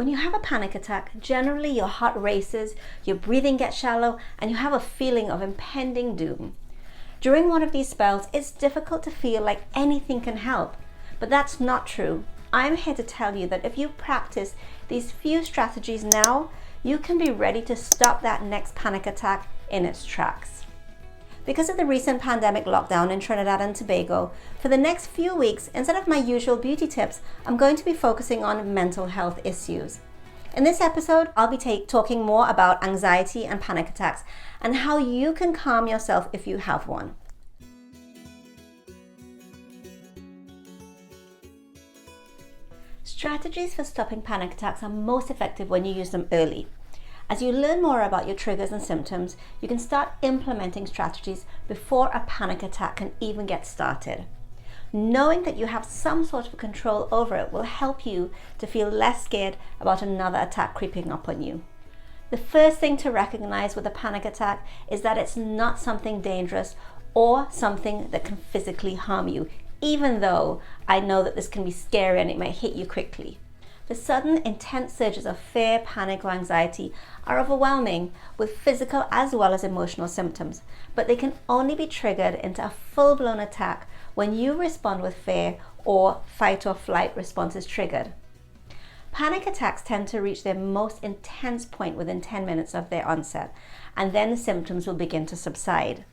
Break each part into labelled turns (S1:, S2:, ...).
S1: When you have a panic attack, generally your heart races, your breathing gets shallow, and you have a feeling of impending doom. During one of these spells, it's difficult to feel like anything can help, but that's not true. I'm here to tell you that if you practice these few strategies now, you can be ready to stop that next panic attack in its tracks. Because of the recent pandemic lockdown in Trinidad and Tobago, for the next few weeks, instead of my usual beauty tips, I'm going to be focusing on mental health issues. In this episode, I'll be talking more about anxiety and panic attacks and how you can calm yourself if you have one. Strategies for stopping panic attacks are most effective when you use them early. As you learn more about your triggers and symptoms, you can start implementing strategies before a panic attack can even get started. Knowing that you have some sort of control over it will help you to feel less scared about another attack creeping up on you. The first thing to recognize with a panic attack is that it's not something dangerous or something that can physically harm you, even though I know that this can be scary and it might hit you quickly. The sudden, intense surges of fear, panic, or anxiety are overwhelming with physical as well as emotional symptoms, but they can only be triggered into a full-blown attack when you respond with fear or fight or flight response is triggered. Panic attacks tend to reach their most intense point within 10 minutes of their onset, and then the symptoms will begin to subside.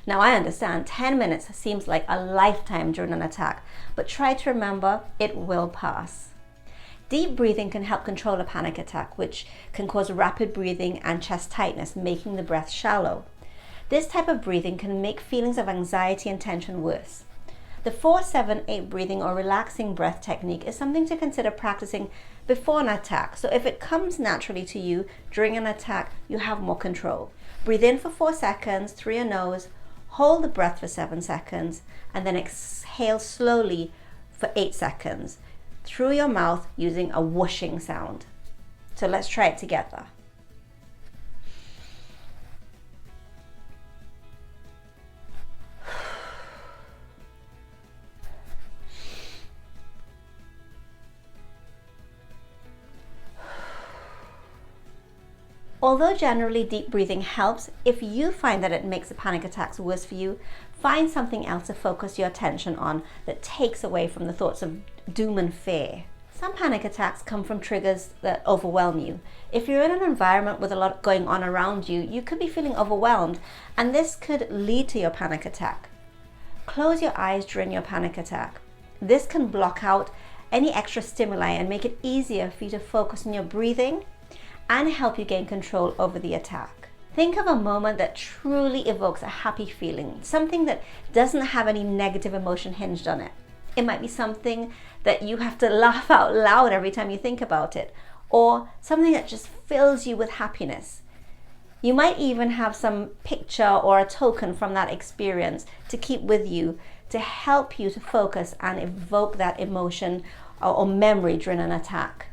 S1: Now, I understand 10 minutes seems like a lifetime during an attack, but try to remember it will pass. Deep breathing can help control a panic attack, which can cause rapid breathing and chest tightness, making the breath shallow. This type of breathing can make feelings of anxiety and tension worse. The 4-7-8 breathing or relaxing breath technique is something to consider practicing before an attack. So if it comes naturally to you during an attack, you have more control. Breathe in for 4 seconds through your nose, hold the breath for 7 seconds, and then exhale slowly for 8 seconds through your mouth using a whooshing sound. So let's try it together. Although generally deep breathing helps, if you find that it makes the panic attacks worse for you, find something else to focus your attention on that takes away from the thoughts of doom and fear. Some panic attacks come from triggers that overwhelm you. If you're in an environment with a lot going on around you, you could be feeling overwhelmed, and this could lead to your panic attack. Close your eyes during your panic attack. This can block out any extra stimuli and make it easier for you to focus on your breathing and help you gain control over the attack. Think of a moment that truly evokes a happy feeling, something that doesn't have any negative emotion hinged on it. It might be something that you have to laugh out loud every time you think about it, or something that just fills you with happiness. You might even have some picture or a token from that experience to keep with you to help you to focus and evoke that emotion or memory during an attack.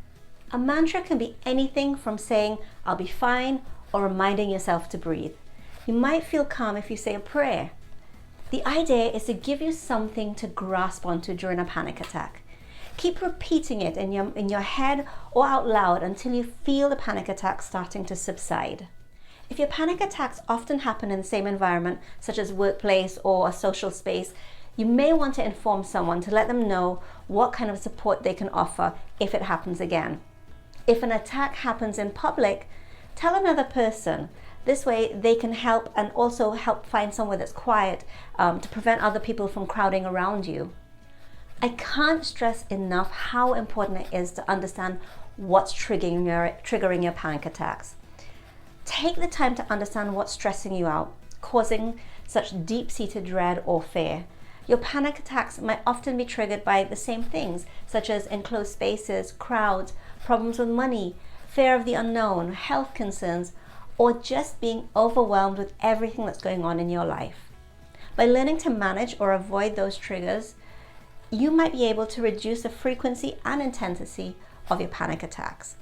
S1: A mantra can be anything from saying, "I'll be fine," or reminding yourself to breathe. You might feel calm if you say a prayer. The idea is to give you something to grasp onto during a panic attack. Keep repeating it in your head or out loud until you feel the panic attack starting to subside. If your panic attacks often happen in the same environment, such as workplace or a social space, you may want to inform someone to let them know what kind of support they can offer if it happens again. If an attack happens in public, tell another person. This way they can help and also help find somewhere that's quiet to prevent other people from crowding around you. I can't stress enough how important it is to understand what's triggering your panic attacks. Take the time to understand what's stressing you out, causing such deep-seated dread or fear. Your panic attacks might often be triggered by the same things, such as enclosed spaces, crowds, problems with money, fear of the unknown, health concerns, or just being overwhelmed with everything that's going on in your life. By learning to manage or avoid those triggers, you might be able to reduce the frequency and intensity of your panic attacks.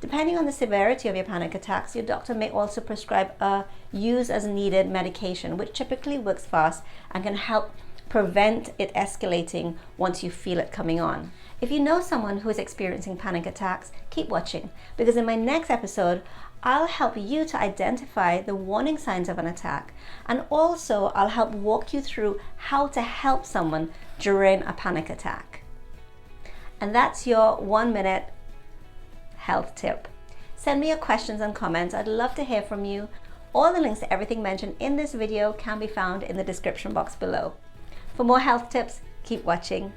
S1: Depending on the severity of your panic attacks, your doctor may also prescribe a use as needed medication, which typically works fast and can help prevent it escalating once you feel it coming on. If you know someone who is experiencing panic attacks, keep watching, because in my next episode, I'll help you to identify the warning signs of an attack, and also I'll help walk you through how to help someone during a panic attack. And that's your 1-minute health tip. Send me your questions and comments. I'd love to hear from you. All the links to everything mentioned in this video can be found in the description box below. For more health tips, keep watching.